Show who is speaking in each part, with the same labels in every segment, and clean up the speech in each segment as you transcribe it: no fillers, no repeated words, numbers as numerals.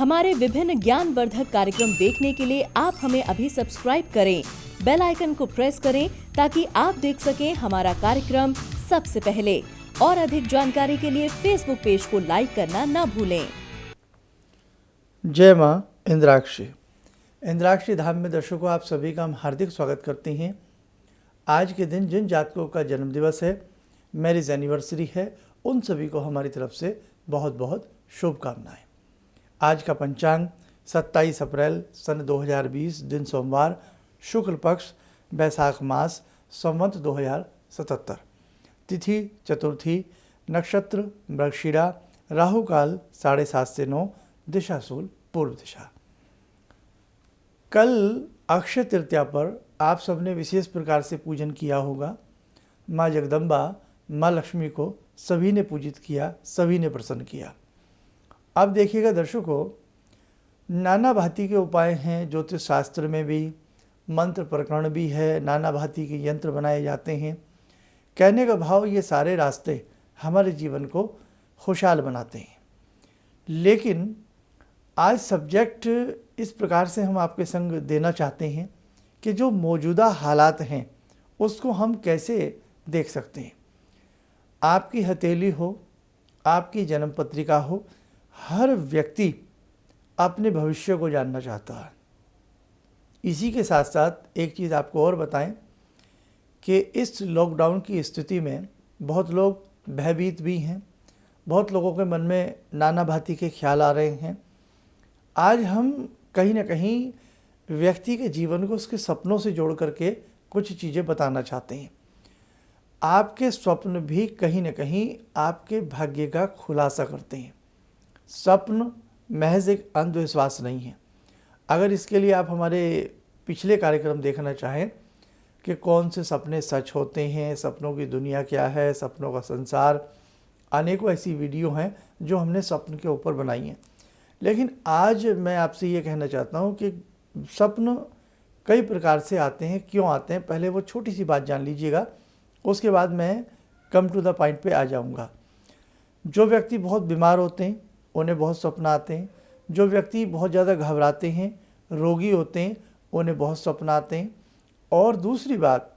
Speaker 1: हमारे विभिन्न ज्ञानवर्धक कार्यक्रम देखने के लिए आप हमें अभी सब्सक्राइब करें, बेल आइकन को प्रेस करें ताकि आप देख सकें हमारा कार्यक्रम सबसे पहले। और अधिक जानकारी के लिए फेसबुक पेज को लाइक करना ना भूलें।
Speaker 2: जय माँ इंद्राक्षी। इंद्राक्षी धाम में दर्शकों, आप सभी का हम हार्दिक स्वागत करते हैं। आज के दिन जिन जातकों का जन्मदिवस है, मैरिज एनिवर्सरी है, उन सभी को हमारी तरफ से बहुत बहुत शुभकामनाएं। आज का पंचांग 27 अप्रैल सन 2020, दिन सोमवार, शुक्ल पक्ष, बैसाख मास, संवत 2077, तिथि चतुर्थी, नक्षत्र मृगशिरा, राहु काल 7:30 से 9, दिशा शूल पूर्व दिशा। कल अक्षय तृतीया पर आप सबने विशेष प्रकार से पूजन किया होगा। माँ जगदम्बा, माँ लक्ष्मी को सभी ने पूजित किया, सभी ने प्रसन्न किया। अब देखिएगा दर्शकों, नाना भांति के उपाय हैं, ज्योतिष शास्त्र में भी मंत्र प्रकरण भी है, नाना भांति के यंत्र बनाए जाते हैं। कहने का भाव, ये सारे रास्ते हमारे जीवन को खुशहाल बनाते हैं। लेकिन आज सब्जेक्ट इस प्रकार से हम आपके संग देना चाहते हैं कि जो मौजूदा हालात हैं उसको हम कैसे देख सकते हैं। आपकी हथेली हो, आपकी जन्म पत्रिका हो, हर व्यक्ति अपने भविष्य को जानना चाहता है। इसी के साथ साथ एक चीज़ आपको और बताएं कि इस लॉकडाउन की स्थिति में बहुत लोग भयभीत भी हैं, बहुत लोगों के मन में नाना भांति के ख्याल आ रहे हैं। आज हम कहीं ना कहीं व्यक्ति के जीवन को उसके सपनों से जोड़ करके कुछ चीज़ें बताना चाहते हैं। आपके स्वप्न भी कहीं ना कहीं आपके भाग्य का खुलासा करते हैं। स्वप्न महज एक अंधविश्वास नहीं है। अगर इसके लिए आप हमारे पिछले कार्यक्रम देखना चाहें कि कौन से सपने सच होते हैं, सपनों की दुनिया क्या है, सपनों का संसार, अनेकों ऐसी वीडियो हैं जो हमने स्वप्न के ऊपर बनाई हैं। लेकिन आज मैं आपसे ये कहना चाहता हूँ कि स्वप्न कई प्रकार से आते हैं। क्यों आते हैं, पहले वो छोटी सी बात जान लीजिएगा, उसके बाद मैं कम टू द पॉइंट पे आ जाऊँगा। जो व्यक्ति बहुत बीमार होते हैं उन्हें बहुत स्वप्न आते हैं। जो व्यक्ति बहुत ज़्यादा घबराते हैं, रोगी होते हैं, उन्हें बहुत स्वप्न आते हैं। और दूसरी बात,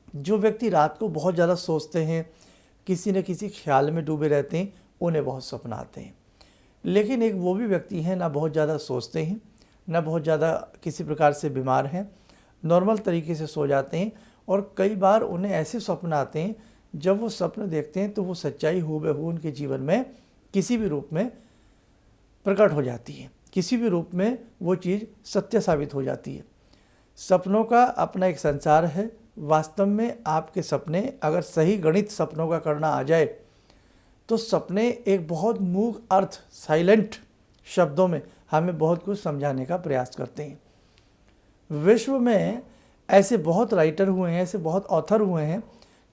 Speaker 2: जो व्यक्ति रात को बहुत ज़्यादा सोचते हैं, किसी न किसी ख्याल में डूबे रहते हैं, उन्हें बहुत स्वप्न आते हैं। लेकिन एक वो भी व्यक्ति हैं, ना बहुत ज़्यादा सोचते हैं, ना बहुत ज़्यादा किसी प्रकार से बीमार हैं, नॉर्मल तरीके से सो जाते हैं, और कई बार उन्हें ऐसे स्वप्न आते हैं, जब वो स्वप्न देखते हैं तो वो सच्चाई हूबहू उनके जीवन में किसी भी रूप में प्रकट हो जाती है, किसी भी रूप में वो चीज़ सत्य साबित हो जाती है। सपनों का अपना एक संसार है। वास्तव में आपके सपने, अगर सही गणित सपनों का करना आ जाए तो सपने एक बहुत मूक अर्थ, साइलेंट शब्दों में हमें बहुत कुछ समझाने का प्रयास करते हैं। विश्व में ऐसे बहुत राइटर हुए हैं, ऐसे बहुत ऑथर हुए हैं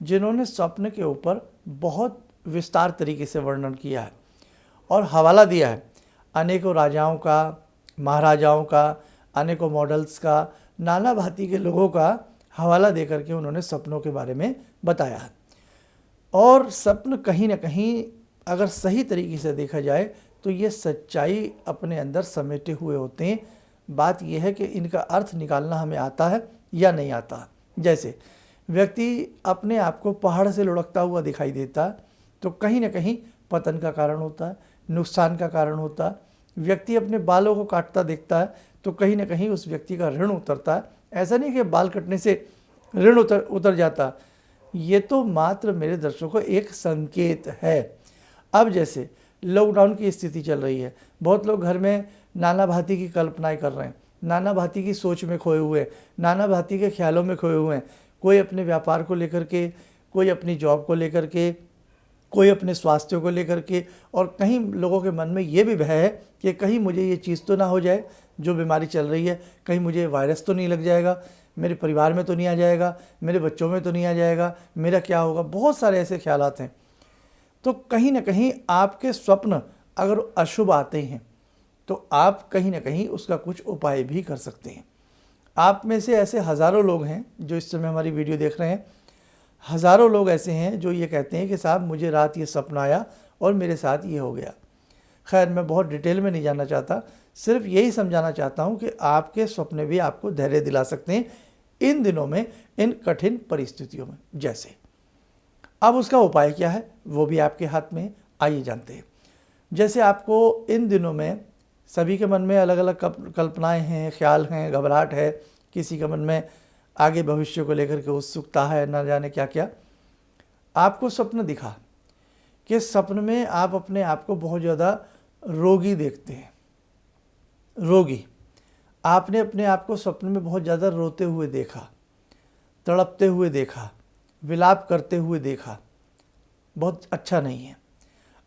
Speaker 2: जिन्होंने स्वप्न के ऊपर बहुत विस्तार तरीके से वर्णन किया है और हवाला दिया है अनेकों राजाओं का, महाराजाओं का, अनेकों मॉडल्स का, नाना भांति के लोगों का हवाला दे करके उन्होंने सपनों के बारे में बताया है। और स्वप्न कहीं ना कहीं अगर सही तरीके से देखा जाए तो ये सच्चाई अपने अंदर समेटे हुए होते हैं। बात यह है कि इनका अर्थ निकालना हमें आता है या नहीं आता। जैसे व्यक्ति अपने आप को पहाड़ से लुढ़कता हुआ दिखाई देता है तो कहीं ना कहीं पतन का कारण होता है, नुकसान का कारण होता है। व्यक्ति अपने बालों को काटता देखता है तो कहीं ना कहीं उस व्यक्ति का ऋण उतरता है। ऐसा नहीं कि बाल कटने से ऋण उतर जाता, ये तो मात्र मेरे दर्शकों एक संकेत है। अब जैसे लॉकडाउन की स्थिति चल रही है, बहुत लोग घर में नाना भांति की कल्पनाएं कर रहे हैं, नाना भांति की सोच में खोए हुए, नाना भांति के ख्यालों में खोए हुए हैं। कोई अपने व्यापार को लेकर के, कोई अपनी जॉब को लेकर के, कोई अपने स्वास्थ्य को लेकर के, और कहीं लोगों के मन में ये भी भय है कि कहीं मुझे ये चीज़ तो ना हो जाए जो बीमारी चल रही है, कहीं मुझे वायरस तो नहीं लग जाएगा, मेरे परिवार में तो नहीं आ जाएगा, मेरे बच्चों में तो नहीं आ जाएगा, मेरा क्या होगा। बहुत सारे ऐसे ख्यालात हैं। तो कहीं ना कहीं आपके स्वप्न अगर अशुभ आते हैं तो आप कहीं ना कहीं उसका कुछ उपाय भी कर सकते हैं। आप में से ऐसे हज़ारों लोग हैं जो इस समय हमारी वीडियो देख रहे हैं। हज़ारों लोग ऐसे हैं जो ये कहते हैं कि साहब मुझे रात ये सपना आया और मेरे साथ ये हो गया। खैर मैं बहुत डिटेल में नहीं जानना चाहता, सिर्फ यही समझाना चाहता हूँ कि आपके सपने भी आपको धैर्य दिला सकते हैं इन दिनों में, इन कठिन परिस्थितियों में। जैसे अब उसका उपाय क्या है वो भी आपके हाथ में है, आइए जानते हैं। जैसे आपको इन दिनों में सभी के मन में अलग अलग कल्पनाएं हैं, ख्याल हैं, घबराहट है, किसी के मन में आगे भविष्य को लेकर के उत्सुकता है, न जाने क्या क्या। आपको स्वप्न दिखा कि सपन में आप अपने आप को बहुत ज़्यादा रोगी देखते हैं, रोगी। आपने अपने आप को स्वप्न में बहुत ज़्यादा रोते हुए देखा, तड़पते हुए देखा, विलाप करते हुए देखा, बहुत अच्छा नहीं है।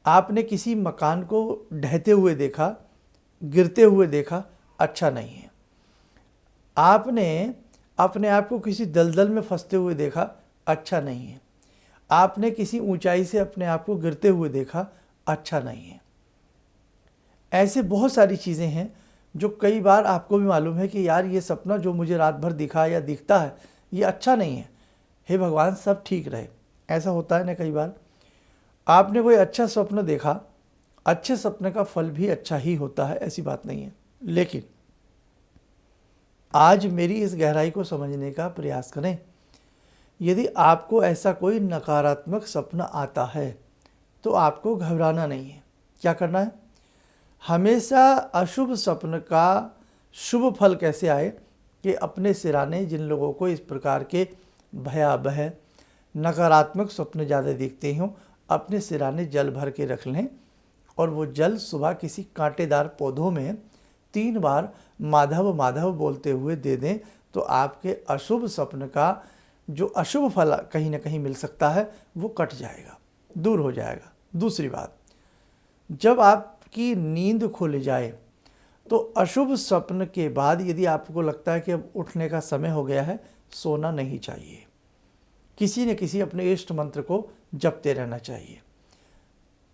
Speaker 2: आपने किसी मकान को ढहते हुए देखा, गिरते हुए देखा, अच्छा नहीं है। आपने अपने आप को किसी दलदल में फंसते हुए देखा, अच्छा नहीं है। आपने किसी ऊंचाई से अपने आप को गिरते हुए देखा, अच्छा नहीं है। ऐसे बहुत सारी चीज़ें हैं जो कई बार आपको भी मालूम है कि यार ये सपना जो मुझे रात भर दिखा या दिखता है ये अच्छा नहीं है, हे भगवान सब ठीक रहे। ऐसा होता है ना कई बार। आपने कोई अच्छा स्वप्न देखा, अच्छे सपने का फल भी अच्छा ही होता है, ऐसी बात नहीं है। लेकिन आज मेरी इस गहराई को समझने का प्रयास करें। यदि आपको ऐसा कोई नकारात्मक सपना आता है तो आपको घबराना नहीं है। क्या करना है? हमेशा अशुभ सपन का शुभ फल कैसे आए कि अपने सिराने जिन लोगों को इस प्रकार के भयावह नकारात्मक स्वप्न ज़्यादा दिखते हों, अपने सिराने जल भर के रख लें और वो जल सुबह किसी कांटेदार पौधों में 3 बार माधव माधव बोलते हुए दे दें तो आपके अशुभ स्वप्न का जो अशुभ फल कहीं ना कहीं मिल सकता है वो कट जाएगा, दूर हो जाएगा। दूसरी बात, जब आपकी नींद खुल जाए तो अशुभ स्वप्न के बाद यदि आपको लगता है कि अब उठने का समय हो गया है, सोना नहीं चाहिए। किसी न किसी अपने इष्ट मंत्र को जपते रहना चाहिए।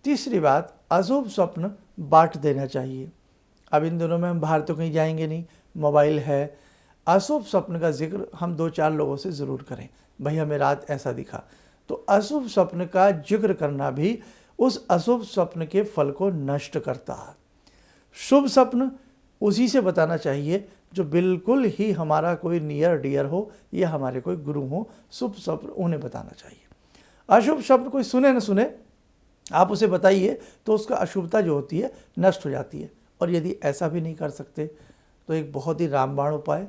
Speaker 2: तीसरी बात, अशुभ स्वप्न बांट देना चाहिए। अब इन दिनों में हम बाहर तो कहीं जाएंगे नहीं, मोबाइल है। अशुभ स्वप्न का जिक्र हम 2-4 लोगों से ज़रूर करें, भाई हमें रात ऐसा दिखा। तो अशुभ स्वप्न का जिक्र करना भी उस अशुभ स्वप्न के फल को नष्ट करता है। शुभ स्वप्न उसी से बताना चाहिए जो बिल्कुल ही हमारा कोई नियर डियर हो या हमारे कोई गुरु हो। शुभ स्वप्न उन्हें बताना चाहिए। अशुभ स्वप्न कोई सुने न सुने, आप उसे बताइए तो उसका अशुभता जो होती है नष्ट हो जाती है। और यदि ऐसा भी नहीं कर सकते तो एक बहुत ही रामबाण उपाय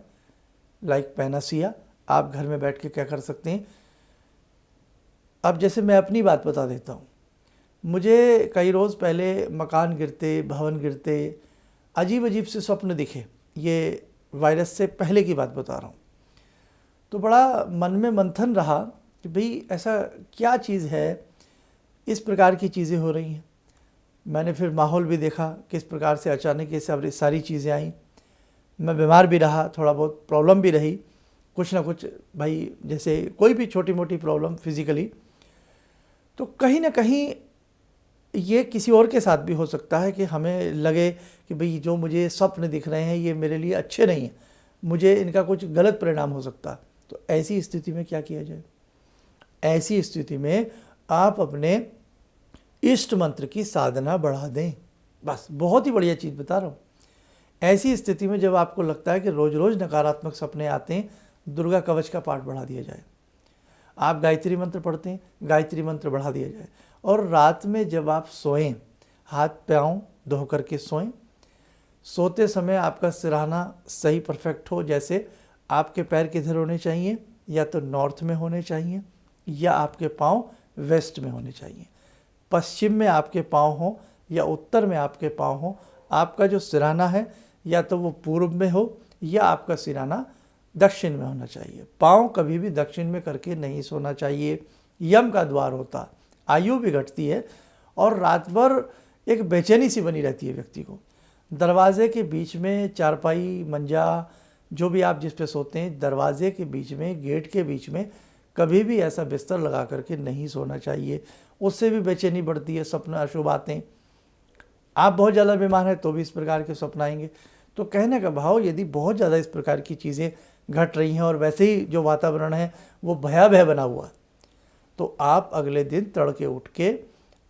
Speaker 2: लाइक पैनासिया आप घर में बैठ के क्या कर सकते हैं। अब जैसे मैं अपनी बात बता देता हूँ, मुझे कई रोज़ पहले मकान गिरते, भवन गिरते, अजीब अजीब से स्वप्न दिखे। ये वायरस से पहले की बात बता रहा हूँ। तो बड़ा मन में मंथन रहा कि भाई ऐसा क्या चीज़ है, इस प्रकार की चीज़ें हो रही हैं। मैंने फिर माहौल भी देखा किस प्रकार से अचानक ये सारी चीज़ें आई। मैं बीमार भी रहा, थोड़ा बहुत प्रॉब्लम भी रही, कुछ ना कुछ भाई जैसे कोई भी छोटी मोटी प्रॉब्लम फिजिकली। तो कहीं ना कहीं ये किसी और के साथ भी हो सकता है कि हमें लगे कि भाई जो मुझे स्वप्न दिख रहे हैं ये मेरे लिए अच्छे नहीं हैं, मुझे इनका कुछ गलत परिणाम हो सकता है। तो ऐसी स्थिति में क्या किया जाए? ऐसी स्थिति में आप अपने इष्ट मंत्र की साधना बढ़ा दें। बस बहुत ही बढ़िया चीज़ बता रहा हूँ। ऐसी स्थिति में जब आपको लगता है कि रोज़ रोज़ नकारात्मक सपने आते हैं, दुर्गा कवच का पाठ बढ़ा दिया जाए। आप गायत्री मंत्र पढ़ते हैं, गायत्री मंत्र बढ़ा दिया जाए। और रात में जब आप सोएं, हाथ पाँव धो करके सोएं। सोते समय आपका सिरहाना सही परफेक्ट हो, जैसे आपके पैर किधर होने चाहिए, या तो नॉर्थ में होने चाहिए या आपके पाँव वेस्ट में होने चाहिए। पश्चिम में आपके पाँव हो या उत्तर में आपके पाँव हो। आपका जो सिरहाना है या तो वो पूर्व में हो या आपका सिरहाना दक्षिण में होना चाहिए। पाँव कभी भी दक्षिण में करके नहीं सोना चाहिए। यम का द्वार होता, आयु भी घटती है और रात भर एक बेचैनी सी बनी रहती है व्यक्ति को। दरवाजे के बीच में चारपाई, मंजा, जो भी आप जिस पे सोते हैं, दरवाजे के बीच में, गेट के बीच में कभी भी ऐसा बिस्तर लगा करके नहीं सोना चाहिए। उससे भी बेचैनी बढ़ती है, सपना अशुभ आते हैं। आप बहुत ज़्यादा बीमार हैं तो भी इस प्रकार के सपना आएंगे। तो कहने का भाव, यदि बहुत ज़्यादा इस प्रकार की चीज़ें घट रही हैं और वैसे ही जो वातावरण है वो भयावह बना हुआ, तो आप अगले दिन तड़के उठ के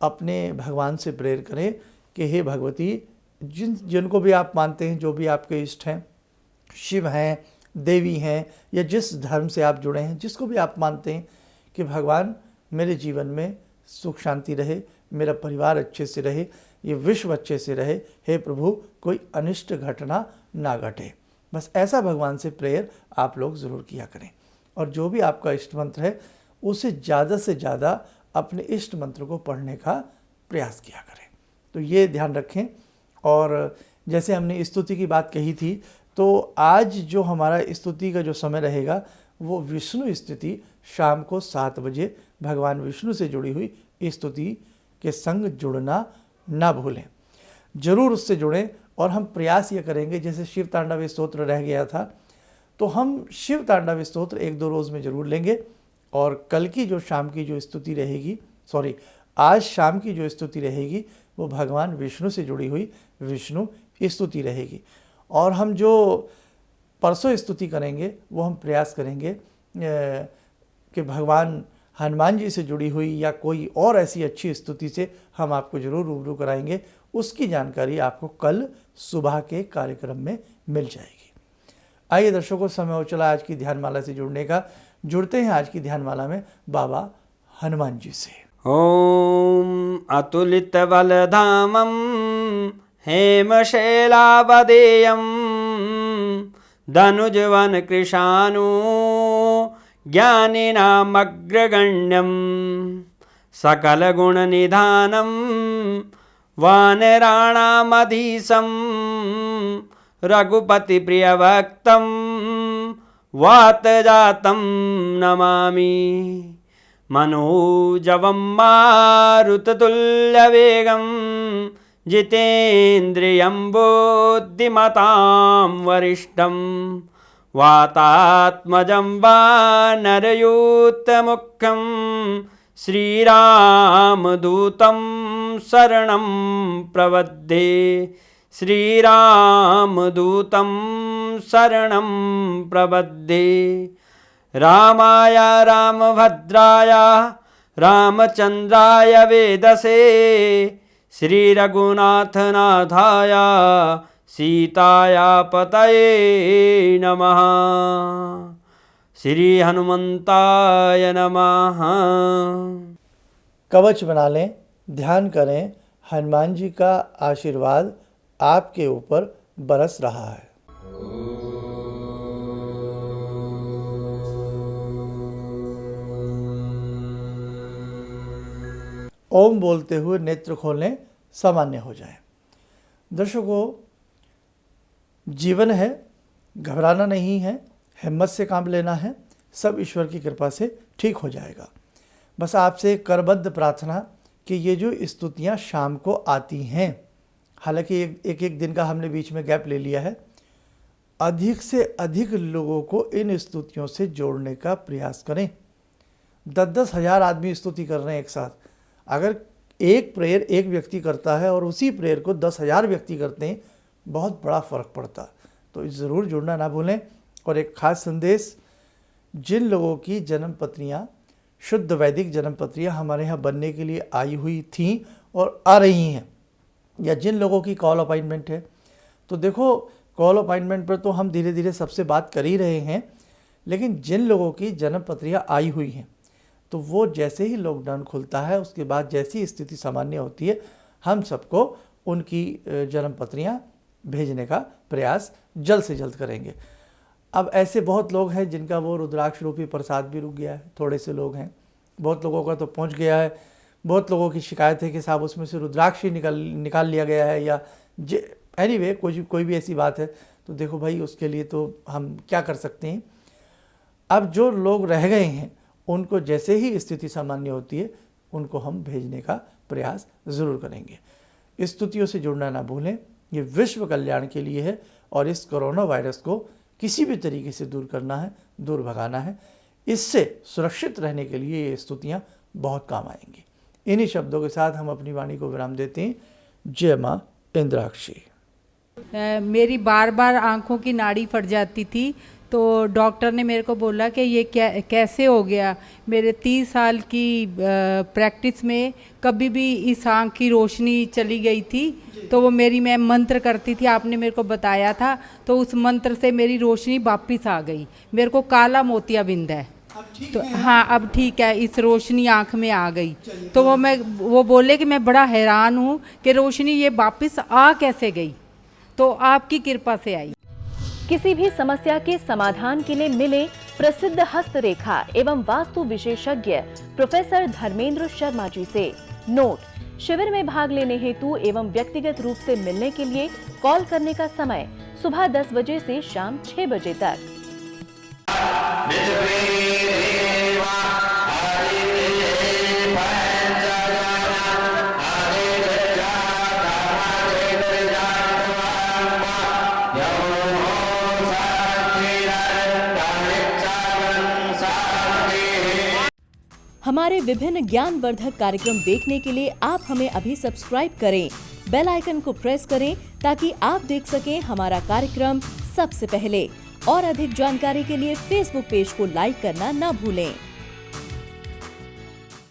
Speaker 2: अपने भगवान से प्रेयर करें कि हे भगवती, जिनको भी आप मानते हैं, जो भी आपके इष्ट हैं, शिव हैं, देवी हैं, या जिस धर्म से आप जुड़े हैं, जिसको भी आप मानते हैं कि भगवान मेरे जीवन में सुख शांति रहे, मेरा परिवार अच्छे से रहे, ये विश्व अच्छे से रहे, हे प्रभु कोई अनिष्ट घटना ना घटे। बस ऐसा भगवान से प्रेयर आप लोग ज़रूर किया करें। और जो भी आपका इष्ट मंत्र है उसे ज़्यादा से ज़्यादा अपने इष्ट मंत्र को पढ़ने का प्रयास किया करें। तो ये ध्यान रखें। और जैसे हमने स्तुति की बात कही थी, तो आज जो हमारा स्तुति का जो समय रहेगा वो विष्णु स्तुति शाम को 7 बजे भगवान विष्णु से जुड़ी हुई स्तुति के संग जुड़ना ना भूलें, जरूर उससे जुड़ें। और हम प्रयास ये करेंगे, जैसे शिव तांडव स्तोत्र रह गया था, तो हम शिव तांडव स्तोत्र 1-2 रोज़ में ज़रूर लेंगे। और कल की जो शाम की जो स्तुति रहेगी, आज शाम की जो स्तुति रहेगी वो भगवान विष्णु से जुड़ी हुई विष्णु स्तुति रहेगी। और हम जो परसों स्तुति करेंगे वो हम प्रयास करेंगे कि भगवान हनुमान जी से जुड़ी हुई या कोई और ऐसी अच्छी स्तुति से हम आपको ज़रूर रूबरू कराएंगे। उसकी जानकारी आपको कल सुबह के कार्यक्रम में मिल जाएगी। आइए दर्शकों, समय हो चला आज की ध्यानमाला से जुड़ने का। जुड़ते हैं आज की ध्यानमाला में बाबा हनुमान जी से।
Speaker 3: ओम अतुलित बलधामं हेमशैलावदेयं धनुजवन कृशानु ज्ञानिनामग्रगण्यं सकलगुणनिधानं वानराणामधीशं रघुपतिप्रियभक्तं वातजातं नमामि। मनोजवं मारुततुल्यवेगं जितेन्द्रियं बुद्धिमतां वरिष्ठं वातात्मजं वानरयूथमुख्यं श्रीरामदूतं शरणं प्रपद्ये। श्रीरामदूतं शरणं प्रपद्ये। रामाय रामभद्राय रामचन्द्राय वेदसे श्रीरघुनाथनाथाय सीताया पतये नमः। श्री हनुमंताय नमः।
Speaker 2: कवच बना लें, ध्यान करें, हनुमान जी का आशीर्वाद आपके ऊपर बरस रहा है। ओम बोलते हुए नेत्र खोलें, सामान्य हो जाएं। दर्शकों, जीवन है, घबराना नहीं है, हिम्मत से काम लेना है, सब ईश्वर की कृपा से ठीक हो जाएगा। बस आपसे करबद्ध प्रार्थना कि ये जो स्तुतियाँ शाम को आती हैं, हालांकि एक दिन का हमने बीच में गैप ले लिया है, अधिक से अधिक लोगों को इन स्तुतियों से जोड़ने का प्रयास करें। 10-10 हज़ार आदमी स्तुति कर रहे हैं एक साथ। अगर एक प्रेयर एक व्यक्ति करता है और उसी प्रेयर को 10,000 व्यक्ति करते हैं, बहुत बड़ा फ़र्क पड़ता। तो ज़रूर जुड़ना ना भूलें। और एक ख़ास संदेश, जिन लोगों की जन्म पत्रियाँ, शुद्ध वैदिक जन्म पत्रियाँ हमारे यहाँ बनने के लिए आई हुई थीं और आ रही हैं, या जिन लोगों की कॉल अपॉइंटमेंट है, तो देखो कॉल अपॉइंटमेंट पर तो हम धीरे धीरे सबसे बात कर ही रहे हैं, लेकिन जिन लोगों की जन्म पत्रियाँ आई हुई हैं, तो वो जैसे ही लॉकडाउन खुलता है उसके बाद जैसी स्थिति सामान्य होती है, हम सबको उनकी जन्म पत्रियाँ भेजने का प्रयास जल्द से जल्द करेंगे। अब ऐसे बहुत लोग हैं जिनका वो रुद्राक्ष रूपी प्रसाद भी रुक गया है, थोड़े से लोग हैं, बहुत लोगों का तो पहुंच गया है। बहुत लोगों की शिकायत है कि साहब उसमें से रुद्राक्ष ही निकाल लिया गया है, या एनीवे कोई भी ऐसी बात है। तो देखो भाई, उसके लिए तो हम क्या कर सकते हैं। अब जो लोग रह गए हैं उनको जैसे ही स्थिति सामान्य होती है उनको हम भेजने का प्रयास ज़रूर करेंगे। स्तुतियों से जुड़ना ना भूलें, ये विश्व कल्याण के लिए है और इस कोरोना वायरस को किसी भी तरीके से दूर करना है, दूर भगाना है। इससे सुरक्षित रहने के लिए ये स्तुतियाँ बहुत काम आएंगी। इन्हीं शब्दों के साथ हम अपनी वाणी को विराम देते हैं। जय माँ इंद्राक्षी।
Speaker 4: मेरी बार बार आँखों की नाड़ी फट जाती थी, तो डॉक्टर ने मेरे को बोला कि ये कैसे हो गया। मेरे 30 साल की प्रैक्टिस में कभी भी इस आँख की रोशनी चली गई थी, तो वो मैं मंत्र करती थी, आपने मेरे को बताया था, तो उस मंत्र से मेरी रोशनी वापस आ गई। मेरे को काला मोतियाबिंद है, तो हाँ अब ठीक है, इस रोशनी आँख में आ गई। तो वो बोले कि मैं बड़ा हैरान हूँ कि रोशनी ये वापस आ कैसे गई, तो आपकी कृपा से आई।
Speaker 1: किसी भी समस्या के समाधान के लिए मिले प्रसिद्ध हस्तरेखा एवं वास्तु विशेषज्ञ प्रोफेसर धर्मेंद्र शर्मा जी से। नोट: शिविर में भाग लेने हेतु एवं व्यक्तिगत रूप से मिलने के लिए कॉल करने का समय सुबह 10 बजे से शाम 6 बजे तक। हमारे विभिन्न ज्ञानवर्धक कार्यक्रम देखने के लिए आप हमें अभी सब्सक्राइब करें, बेल आइकन को प्रेस करें ताकि आप देख सकें हमारा कार्यक्रम सबसे पहले। और अधिक जानकारी के लिए फेसबुक पेज को लाइक करना न भूलें।